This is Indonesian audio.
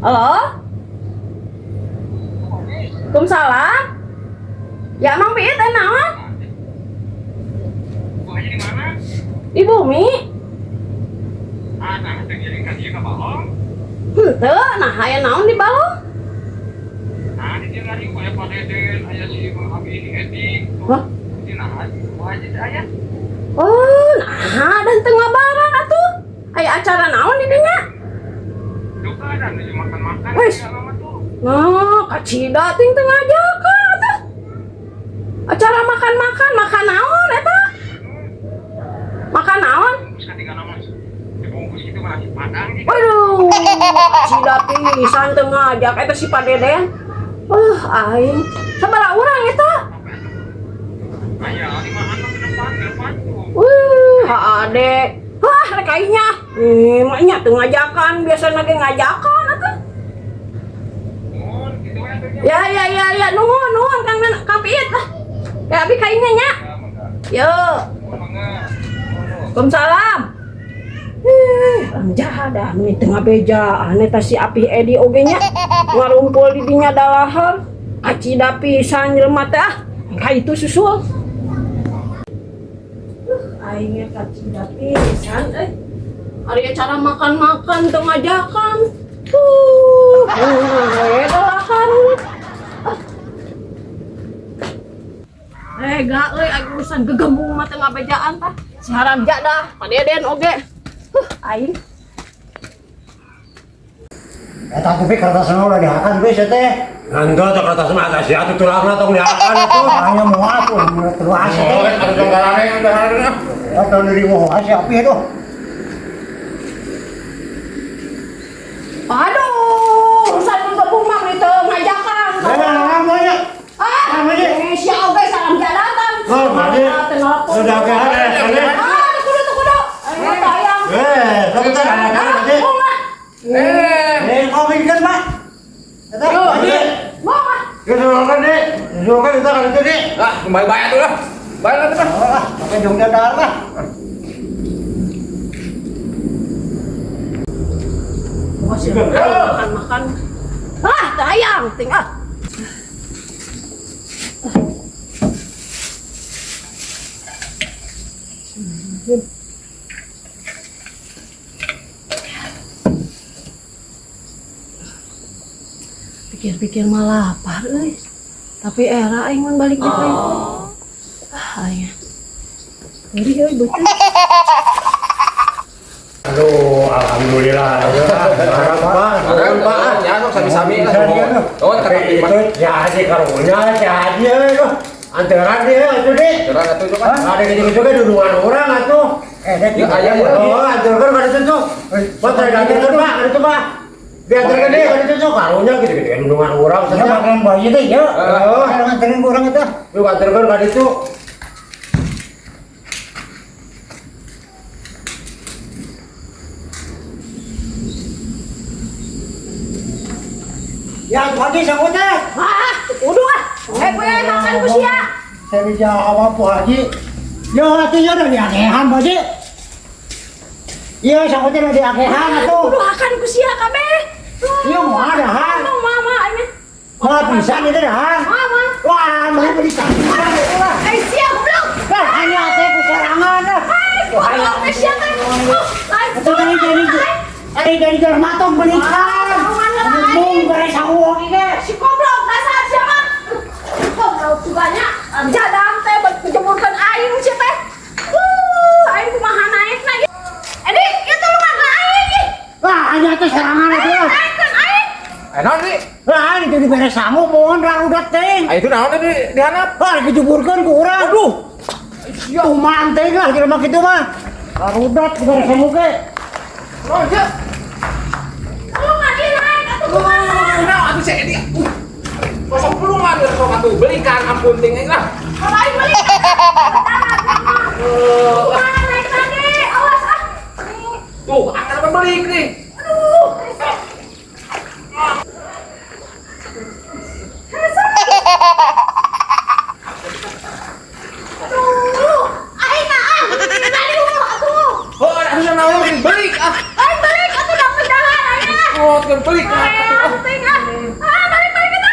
Halo? Waalaikumsalam. Ya Mang Piit naon? Buahnya di mana? Di bumi. Nah, terjadi kan dia ke balong. Henteu, nah aya naon di balong? Nah, di dia lari aya Pak Deden, aya si Mang Abi di Edi. Hah? Di nah, buahnya di aya. Oh, nah dan tengah barang atuh. Aya acara naon di dinya? Duka dan menuju makan-makan Wes. di lama tuh. Nah, kacida ting teu ngajakan atuh. Acara makan naon eta? Makan naon? Bungkus ketiga nama. Dibungkus gitu mah nasi padang gitu. Waduh, kacida pisan teu ngajak eta si Pak Deden. Aing sabaraha urang eta? Aya di mana ke depan tuh. Ade. Wah, rek aingnya. Maknya teu ngajakan, biasana ge ngajakan atuh. Oh, gitu ya tuh. Ya, nuhun Kang Piit lah. Ya abi kaingnya nya. Yo. Waalaikumsalam. Jahat dah nu tengah bejaan eta si Apih Edi oge nya. Ngarumpul di dinya dalahan. Acida pisan jelema teh ah. Ka itu susul. Aingnya kacida pisan Ari cara makan teu ngajakan. Dalahan. Ega euy aya urusan gegembung mah teu ngabejaan tah. Si Haragja dah, Pak Deden oge. Aing. Eta tapi kertasna udah diakan geus teh. Ando teh kertas mah ada sia tulangna tong diakan atuh. Hanya moal tuh terus Oh, ada tonggaranna. Atau dari moal asa api itu. Aduh, urusan gegembung mah teu ngajakan. Namanya. Namanya. Si oge salam datang. Oh, mari. Sudah ke Kudu. Ayo tayang. sebentar ada tadi. Kau bikin mah. Eta. Mau mah. Kesurukan deh. Kesurukan kita kan itu deh. Ah, kembali bayar tuh lah. Bayar tuh. Ah, pakai jong dadar lah. Masih makan. Tayang, tinggal. Pikir-pikir malah lapar euy. Tapi era aing mun balik deui. Aya. Jadi euy beuteung. Aduh, alhamdulillah. Harap Pak. Ya, sok sami-sami lah. Oh, itu ya si karunya jadi euy. Antaran dia itu deh. Curang atuh itu kan. Ada gitu kan dudungan orang atuh. Dia ayam Oh, antarkan kada tentu. Pak antarkan Pak, ada tuh Pak. Diantarkan deh, kada tentu karunya gitu-gitu dudungan orang Saya saja. makan bayi deh ya. Kalau nganterin kurang itu. Lu antarkan kada itu. Ya, pagi sanggup teh. Kudu ah. Gue makan ku sia. Saya dijawab apa Haji? Yo, hatinya udah diakehan, Haji. Iya, sanggup teh udah diakehan atuh. Kudu akan ku sia kabeh. Iya, mau ada han. Mama ini. Malah pisan itu dah han. Mama. Wah, mau beli kambing. Sia goblok. Kan hanya teh ku serangan dah. Goblok sia teh. Itu dari matong belikan. Mung beres uang ini. Si goblok dasar siapa? Goblok tuganya. Jadang teh menjemurkan aing sia teh. Aing kumaha naik lagi. Edi, itu lu makan aing. Wah, hanya teh serangan itu. Naikkan aing. Enak nih. Wah, ini jadi beres sangu mohon rarudat teh. Ah, itu naon teh dihanap? Wah, dijuburkan ke urang. Aduh. Tuh mantek lah kira mah kitu mah. Rarudat beres sangu ke. Oh, ya. Lu lagi naik atuh kumaha? Nah, atuh saya ini. Kosong belum ada kok atuh belikan ampun ting lah. Kalau aing beli. Kumaha naik lagi? Awas ah. Tuh, akan beli nih. Aduh. Aduh. Aing ah. Tadi dulu atuh. Oh, ada yang naon beli ah. Aing balik atuh dah pedahan aing. Oh, kan beli ah. penting ah. Ah, balik kita.